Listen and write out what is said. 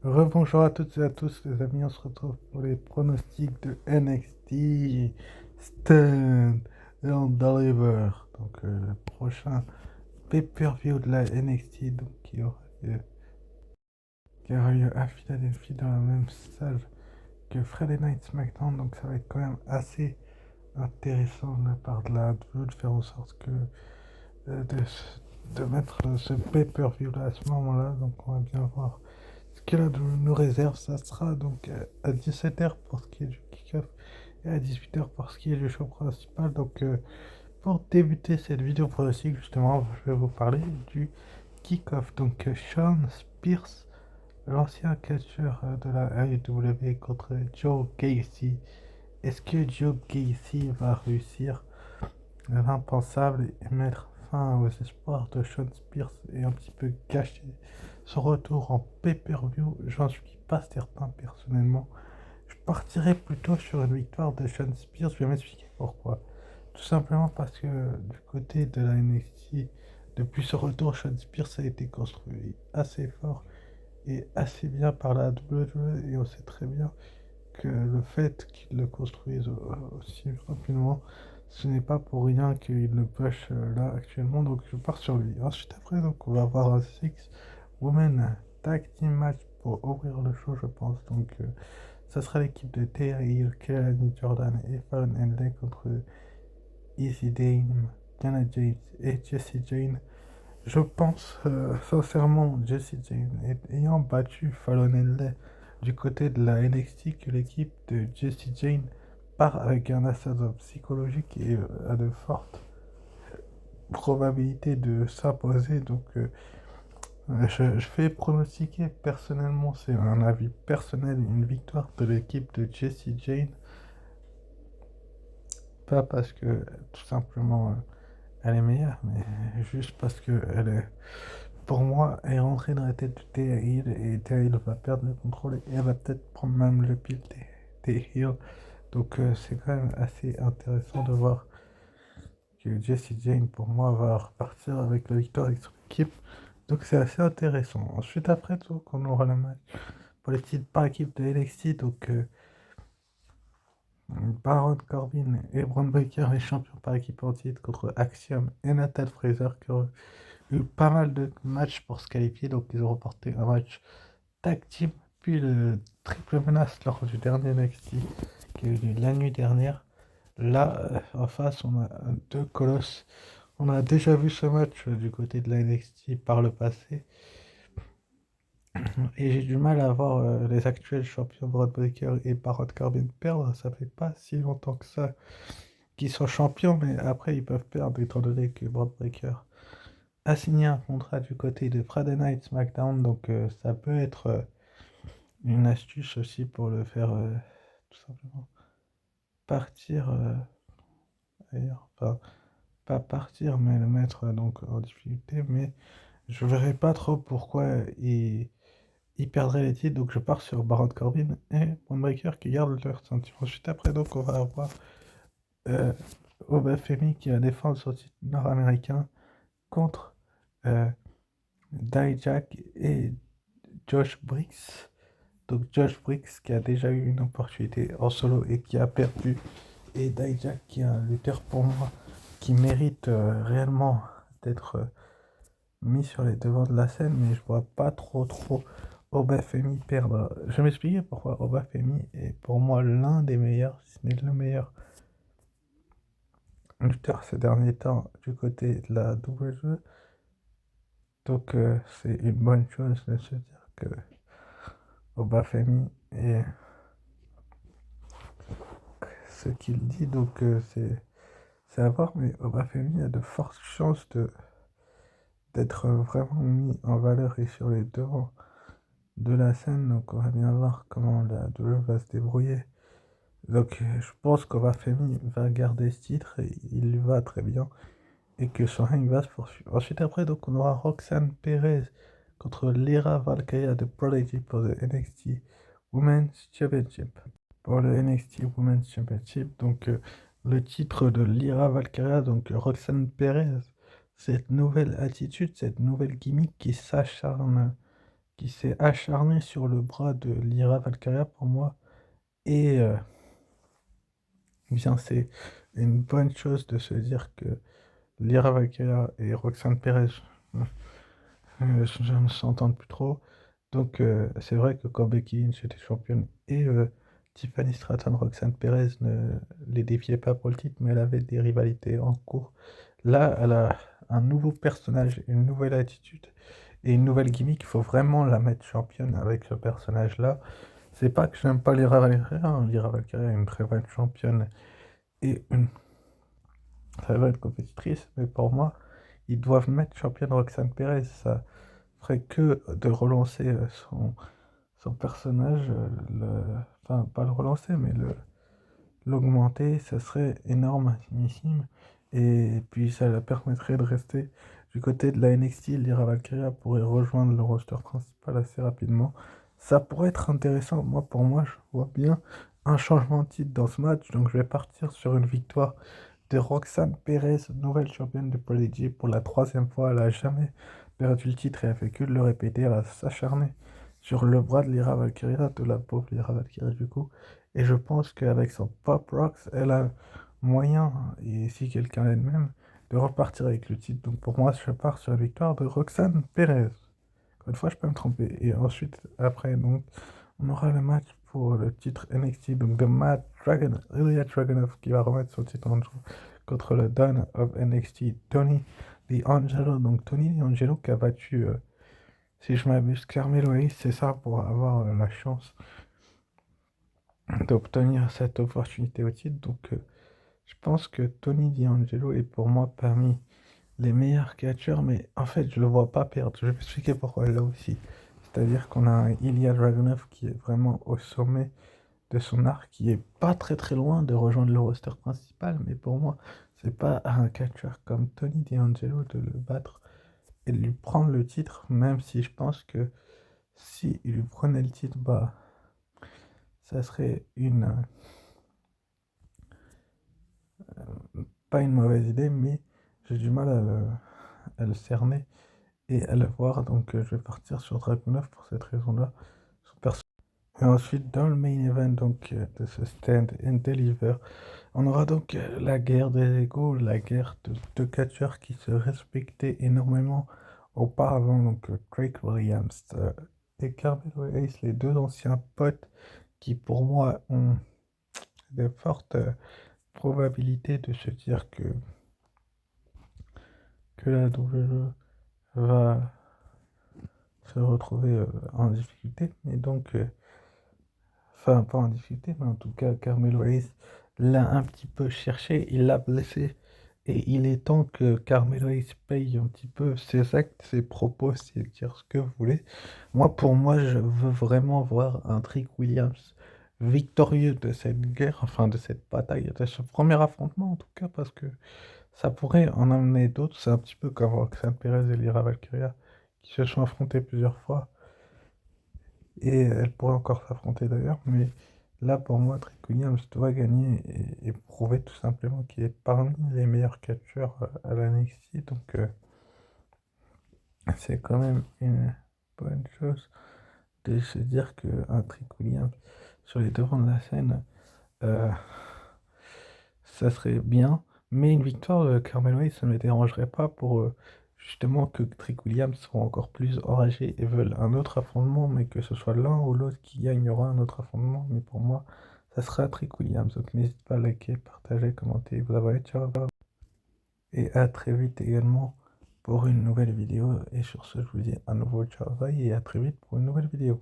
Rebonjour à toutes et à tous les amis, on se retrouve pour les pronostics de NXT Stand and Deliver. Donc le prochain pay-per-view de la NXT lieu, qui aura lieu à Philadelphie dans la même salle que Friday Night SmackDown. Donc ça va être quand même assez intéressant de la part de la WWE de faire en sorte que de mettre ce pay-per-view là à ce moment-là. Donc on va bien voir ce que là nous réserve. Ça sera donc à 17h pour ce qui est du kick-off et à 18h pour ce qui est du show principal. Donc pour débuter cette vidéo pronostic, justement, je vais vous parler du kick-off. Donc Sean Spears, l'ancien catcheur de la AEW contre Joe Gacy. Est-ce que Joe Gacy va réussir l'impensable et mettre fin aux espoirs de Sean Spears et un petit peu gâcher son retour en pay-per-view? J'en suis pas certain personnellement. Je partirais plutôt sur une victoire de Sean Spears. Je vais m'expliquer pourquoi. Tout simplement parce que du côté de la NXT, depuis ce retour, Sean Spears a été construit assez fort et assez bien par la WWE, et on sait très bien que le fait qu'il le construise aussi rapidement, ce n'est pas pour rien qu'il le push là actuellement. Donc je pars sur lui. Ensuite après, donc on va avoir un six women tag team match pour ouvrir le show, je pense. Donc ça sera l'équipe de Thea Hill, Kelani Jordan et Fallon Henley contre Easy Dame, Diana James et Jessie Jane. Je pense sincèrement, Jessie Jane, ayant battu Fallon Henley du côté de la NXT, que l'équipe de Jessie Jane part avec un ascendant psychologique et a de fortes probabilités de s'imposer. Donc je vais pronostiquer personnellement, c'est un avis personnel, une victoire de l'équipe de Jessie Jane. Pas parce que tout simplement elle est meilleure, mais juste parce que elle est, pour moi, elle est rentrée dans la tête de Thea Hill et Thea Hill va perdre le contrôle et elle va peut-être prendre même le pile des Hill. Donc c'est quand même assez intéressant de voir que Jessie Jane, pour moi, va repartir avec la victoire avec son équipe. Donc c'est assez intéressant. Ensuite, après tout, on aura le match pour les titres par équipe de NXT. Donc Baron Corbin et Braun Breaker, les champions par équipe en titre, contre Axiom et Natal Fraser, qui ont eu pas mal de matchs pour se qualifier. Donc ils ont remporté un match tag team, puis le triple menace lors du dernier NXT qui a eu lieu la nuit dernière. Là, en face, on a deux colosses. On a déjà vu ce match du côté de la NXT par le passé. Et j'ai du mal à voir les actuels champions Braun Breaker et Baron Corbin perdre. Ça fait pas si longtemps que ça qu'ils sont champions, mais après ils peuvent perdre étant donné que Braun Breaker a signé un contrat du côté de Friday Night SmackDown. Donc ça peut être une astuce aussi pour le faire tout simplement partir ailleurs. Enfin, pas partir, mais le mettre donc en difficulté. Mais je verrai pas trop pourquoi il perdrait les titres. Donc je pars sur Baron Corbin et Braun Breaker qui gardent leur ceinture. Ensuite, après, donc on va avoir euh, Obafemi qui va défendre son titre nord-américain contre euh, Dijak et Josh Briggs. Donc Josh Briggs qui a déjà eu une opportunité en solo et qui a perdu. Et Dijak qui est un lutteur pour moi qui mérite réellement d'être mis sur les devants de la scène, mais je vois pas trop Obafemi perdre. Je vais m'expliquer pourquoi Obafemi est pour moi l'un des meilleurs, si ce n'est le meilleur lutteur ces derniers temps du côté de la WWE. Donc c'est une bonne chose de se dire que Obafemi est ce qu'il dit. Donc c'est à voir, mais Obafemi a de fortes chances d'être vraiment mis en valeur et sur les devants de la scène. Donc on va bien voir comment la WWE va se débrouiller. Donc je pense qu'Obafemi va garder ce titre et il lui va très bien et que son règne va se poursuivre. Ensuite après, donc on aura Roxanne Perez contre Lyra Valkyria de Prodigy pour le NXT Women's Championship. Pour le NXT Women's Championship, donc le titre de Lyra Valkyria, donc Roxanne Perez, cette nouvelle attitude, cette nouvelle gimmick qui s'acharne qui s'est acharné sur le bras de Lyra Valkyria pour moi. Et bien, c'est une bonne chose de se dire que Lyra Valkyria et Roxane Perez je ne s'entendent plus trop. Donc, c'est vrai que quand Becky Lynch était championne et Tiffany Stratton, Roxane Perez ne les défiait pas pour le titre, mais elle avait des rivalités en cours. Là, elle a un nouveau personnage, une nouvelle attitude et une nouvelle gimmick. Il faut vraiment la mettre championne avec ce personnage-là. C'est pas que j'aime pas Lyra Valkyria, hein. Lyra Valkyria est une très bonne championne et une très bonne compétitrice, mais pour moi, ils doivent mettre championne Roxane Perez. Ça ferait que de relancer son personnage, enfin pas le relancer, mais l'augmenter, ça serait énormissime. Et puis ça la permettrait de rester du côté de la NXT. Lyra Valkyria pourrait rejoindre le roster principal assez rapidement. Ça pourrait être intéressant. Moi, pour moi, je vois bien un changement de titre dans ce match. Donc je vais partir sur une victoire de Roxane Perez, nouvelle championne de Prodigy pour la troisième fois. Elle n'a jamais perdu le titre et elle fait que de le répéter. Elle va s'acharner sur le bras de Lyra Valkyria, de la pauvre Lyra Valkyria du coup. Et je pense qu'avec son Pop Rocks, elle a moyen, et si quelqu'un l'aide même, de repartir avec le titre. Donc pour moi, je pars sur la victoire de Roxane Perez. Encore une fois, je peux me tromper. Et ensuite, après, donc, on aura le match pour le titre NXT, donc de Matt Dragon, Ilya Dragunov, qui va remettre son titre en jeu contre le Don of NXT, Tony D'Angelo. Donc Tony D'Angelo qui a battu, si je m'abuse, Carmelo Hayes, c'est ça, pour avoir la chance d'obtenir cette opportunité au titre. Donc je pense que Tony D'Angelo est pour moi parmi les meilleurs catcheurs, mais en fait, je le vois pas perdre. Je vais expliquer pourquoi là aussi. C'est-à-dire qu'on a un Ilya Dragunov qui est vraiment au sommet de son arc, qui est pas très très loin de rejoindre le roster principal, mais pour moi, c'est pas à un catcheur comme Tony D'Angelo de le battre et de lui prendre le titre, même si je pense que si il lui prenait le titre, bah, ça serait pas une mauvaise idée, mais j'ai du mal à le cerner et à le voir, donc je vais partir sur Dragunov pour cette raison-là. Et ensuite, dans le main event donc, de ce Stand and Deliver, on aura donc la guerre des égaux, la guerre de deux catcheurs qui se respectaient énormément auparavant, donc Drake Williams et Carmelo Hayes, les deux anciens potes qui pour moi ont de fortes probabilités de se dire que la WWE va se retrouver en difficulté, mais donc enfin pas en difficulté, mais en tout cas Carmelo Hayes l'a un petit peu cherché, il l'a blessé, et il est temps que Carmelo Hayes paye un petit peu ses actes, ses propos, c'est dire ce que vous voulez. Moi, pour moi, je veux vraiment voir un Trick Williams victorieux de cette guerre, enfin de cette bataille, de ce premier affrontement en tout cas, parce que ça pourrait en amener d'autres. C'est un petit peu comme Roxane Perez et Lyra Valkyria qui se sont affrontés plusieurs fois. Et elle pourrait encore s'affronter d'ailleurs, mais là pour moi, Trick Williams doit gagner et prouver tout simplement qu'il est parmi les meilleurs catcheurs à la NXT. Donc c'est quand même une bonne chose de se dire qu'un Trick Williams sur les devants de la scène, euh, ça serait bien. Mais une victoire de Carmelo Hayes, ça ne me dérangerait pas pour justement que Trick Williams soit encore plus enragé et veulent un autre affrontement, mais que ce soit l'un ou l'autre qui gagne, il y aura un autre affrontement. Mais pour moi, ça sera Trick Williams. Donc n'hésite pas à liker, partager, commenter, vous abonner. Ciao. Et à très vite également pour une nouvelle vidéo. Et sur ce, je vous dis à nouveau ciao bye et à très vite pour une nouvelle vidéo.